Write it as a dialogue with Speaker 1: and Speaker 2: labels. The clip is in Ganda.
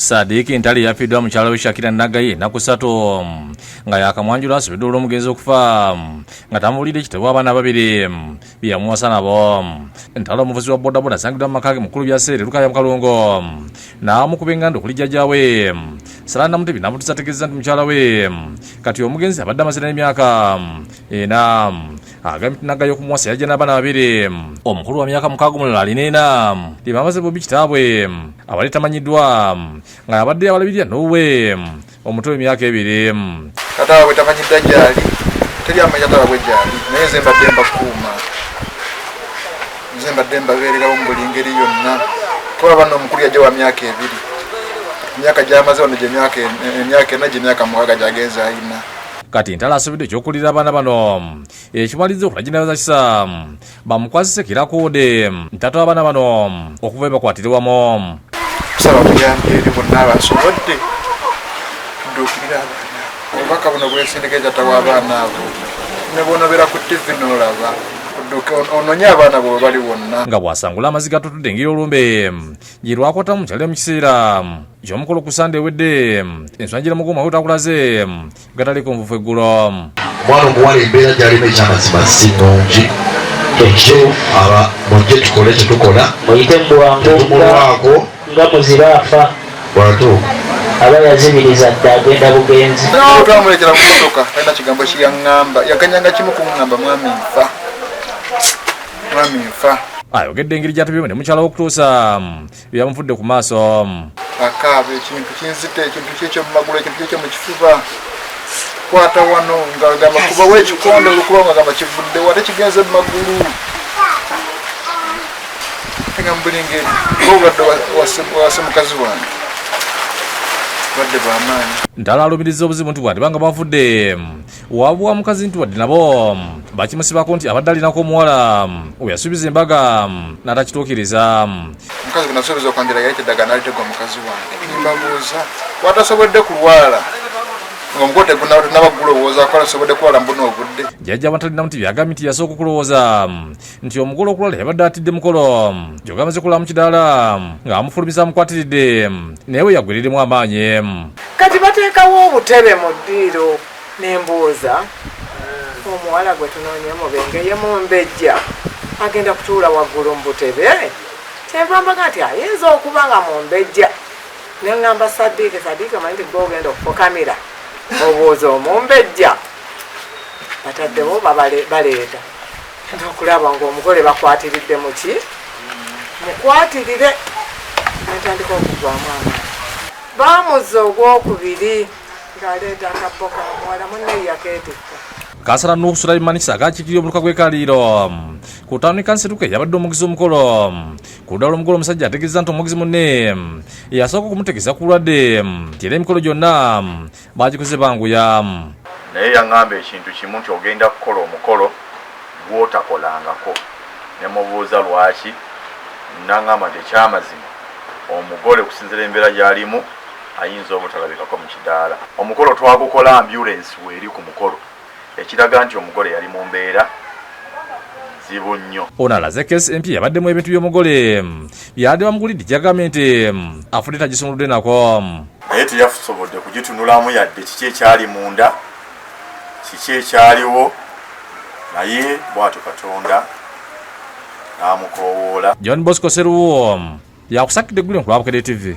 Speaker 1: Sadiki Ntali yafiddwa mu kyalo Shakira Nagaye nakusato nga yakamwanjula asibidde olw'omugenzi okufa nga tamulidde kitebwa abaana babiri byamuwasa nabo. Ntalo omuvuzi wa bodaboda asangidwa mu maka ge mukulu byaseere Lukaya mu Kalungo n'amukuba enganda okuli jjajja we. Salanda Mutebi n'amutuusa ategeeza nti mukyala we kati omugenzi abadde amaze n'emyaka ena agambye nti Nagaye okumuwasa yajja n'abaana babiri. Omukulu wa myaka mukaaga omulala alina ena lyebamaze bubi kitaabwe abali tamanyiddwa nga abadde abalabirira n'owe omuto emyaka ebiri.
Speaker 2: Katawa bwe tamanyidda gyali teri amanya tawa bwe gyali naye nze mbadde mbakuuma, nze mbadde mbabeererawo mu buli ngeri yonna kuba bano omukulu yajja wa myaka ebiri, emyaka gy'amaze wano gy'emyaka ena gy'emyaka mukaaga gy'agenza alina.
Speaker 1: Kati Ntalo asubidde ekyokulira abaana bano ekimaliza okulaginaza kisa bamukwasise kirakoode ntatu abaana bano okuva ebakwatirirwamu.
Speaker 2: Kusaba kuyambye eri bonna abasobodde tudduukirira abaana obubaka buno bwesindikiriza tawa abaana abo ne bw'onobera ku TV n'olaba ononye abaana bwe bali wonna.
Speaker 1: Nga bw'asangula amaziga tutudde engeri olumbe gye lwakwatamu kyali mu kiseera eky'omukolo ku Sande ewedde ensonga gye muguma otakulaze gataliko nvufu eggulo.
Speaker 3: Omwana omuwala embeera gy'alina ekyamazima si nnungi, ekyo aba mujje tukole kye tukola
Speaker 4: muyite mu bwangu
Speaker 3: tumulwako
Speaker 4: nga muziraafa
Speaker 3: bwatuuka
Speaker 4: aba yazibiriza dde agenda bugenzi.
Speaker 2: Twamulekera mu motoka alina kigambo kiyaŋŋamba yaganyanga kimu kuŋŋamba mwami nfa, mwami nfa.
Speaker 1: Ayogedde engeri gy'atubye ne mukyala w'okutuusa byamufudde ku maaso.
Speaker 2: Akaaba ekintu kinzita, ekintu kyekyo mu magulu, ekintu kyekyo mu kifuba, kwata wano ng'agamba kubawo ekikonde olukuba ng'agamba kivudde wate kigenze mu magulu. Nga mu buli ngeri ng'obadde wase mukazi wange badde bw'amaanyi.
Speaker 1: Ntalo alumiriza obuzibu nti bwandibanga bavudde wabuwa mukazi nti wadde nabo bakimusibako nti abadde alinako omuwala we yasuubiza embaga n'atakituukiriza.
Speaker 2: Mukazi gwe nasuubiza okwanjira yali teddagala n'alitegwa mukazi wange nimbabuuza watasobodde kulwala ng'omukolo tegunaba gulowooza ko alasobodde kulwala mbuna obudde. Jjajja
Speaker 1: Batalina Mutebi yagambye nti yasooka okulowooza nti omugole okulwala yabadde atidde mukolo gy'ogamaze kulala mu kidaala ng'amufulumisa amukwatiridde naye we yagwiriremu amaanyi.
Speaker 5: Kati bateekawo obutebe mu ddiiro n'embuuza omuwala gwe tunoonya mubengeye mu mbejja agenda kutuula waggulu mu butebe, kyenva mbaga nti ayinza okuba nga mu mbejja. Ne ŋŋamba Sadiiki manyi nti gwe ogenda okufukamira obuuza omumbejja bataddewo baleeta nti okulaba ng'omugole bakwatiridde mu ki mukwatirire netandika okugwamu amaanyi. Baamuzza ogwokubiri ng'aleeta akabbo ka muwala munne yakeetikka.
Speaker 1: Kansala Nuhu Sulaiman agakiikirira omuluka gw'ekaliiro ku ttawuni Kanseruke yabadde omugizi omukolo ku ludda lw'omugole omusajja ategeeza nti omugizi munne yasooka okumutegeeza ku lwadde nti era emikolo gyonna baagikoze banguya.
Speaker 6: Naye yaŋŋamba ekintu kimu nti ogenda kukola omukolo gw'otakolangako. Ne mubuuza lwaki, n'aŋŋamba nti ekyamazima omugole okusinziira embeera gy'alimu ayinza obutalabikako mu kidaala. Omukolo twagukola ambulensi weeri ku mukolo ekiraga nti omugole yali mu mbeera zibu nnyo.
Speaker 1: Ono alaze KSMP yabaddemu ebintu by'omugole byadde bamugulidde kyagambye nti afudde tagisumuludde nako.
Speaker 6: Naye teyasobodde kugitunulamu yadde kiki ekyali munda, kiki ekyaliwo, naye bw'atyo Katonda n'amukoowoola.
Speaker 1: John Bosco Seruwo yakusakidde eggulu ku Lwabukedde TV.